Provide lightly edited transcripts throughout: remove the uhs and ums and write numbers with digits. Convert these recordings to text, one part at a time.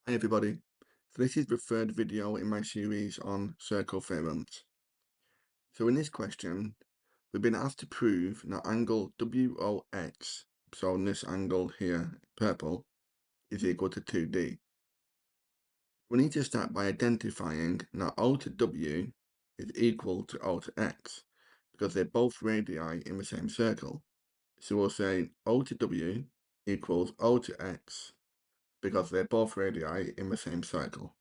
Hey everybody, so this is the third video in my series on circle theorems. So in this question, we've been asked to prove that angle WOX, so this angle here, purple, is equal to 2D. We need to start by identifying that O to W is equal to O to X, because they're both radii in the same circle. So we'll say O to W equals O to X, because they're both radii in the same circle.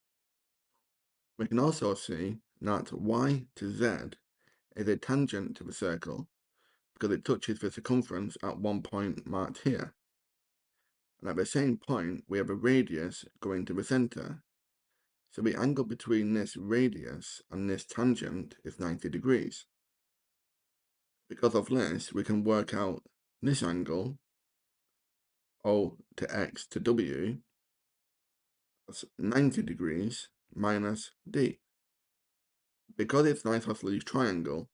We can also see that y to z is a tangent to the circle because it touches the circumference at one point marked here. And at the same point, we have a radius going to the centre. So the angle between this radius and this tangent is 90 degrees. Because of this, we can work out this angle, O to X to W, as 90 degrees minus D. Because it's an isosceles triangle,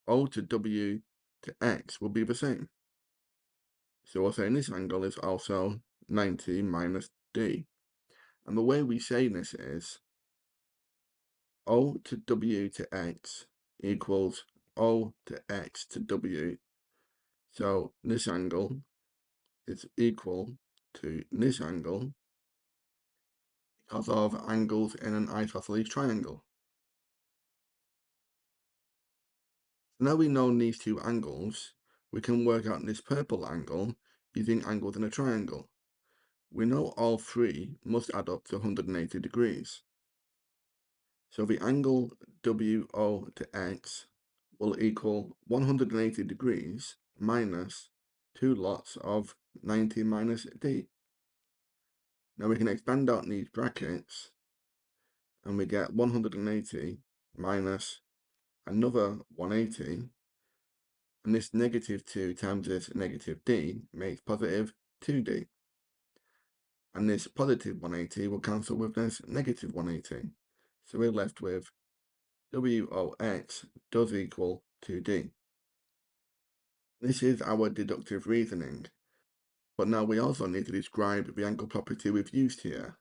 O to W to X will be the same. So we're saying this angle is also 90 minus D. And the way we say this is O to W to X equals O to X to W. So this angle is equal to this angle because of angles in an isosceles triangle. Now we know these two angles, we can work out this purple angle using angles in a triangle. We know all three must add up to 180 degrees. So the angle WO to X will equal 180 degrees minus 2 lots of 90 minus D. Now we can expand out these brackets and we get 180 minus another 180, and this negative 2 times this negative D makes positive 2D. And this positive 180 will cancel with this negative 180. So we're left with WOX does equal 2D. This is our deductive reasoning, but now we also need to describe the angle property we've used here,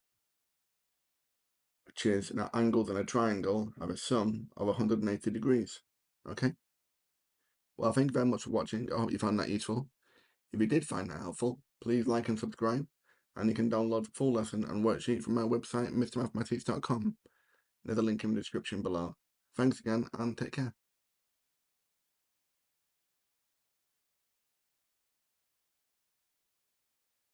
which is that angles in a triangle have a sum of 180 degrees. Okay? Well, thank you very much for watching. I hope you found that useful. If you did find that helpful, please like and subscribe, and you can download the full lesson and worksheet from my website, mrmathematics.com. There's a link in the description below. Thanks again, and take care.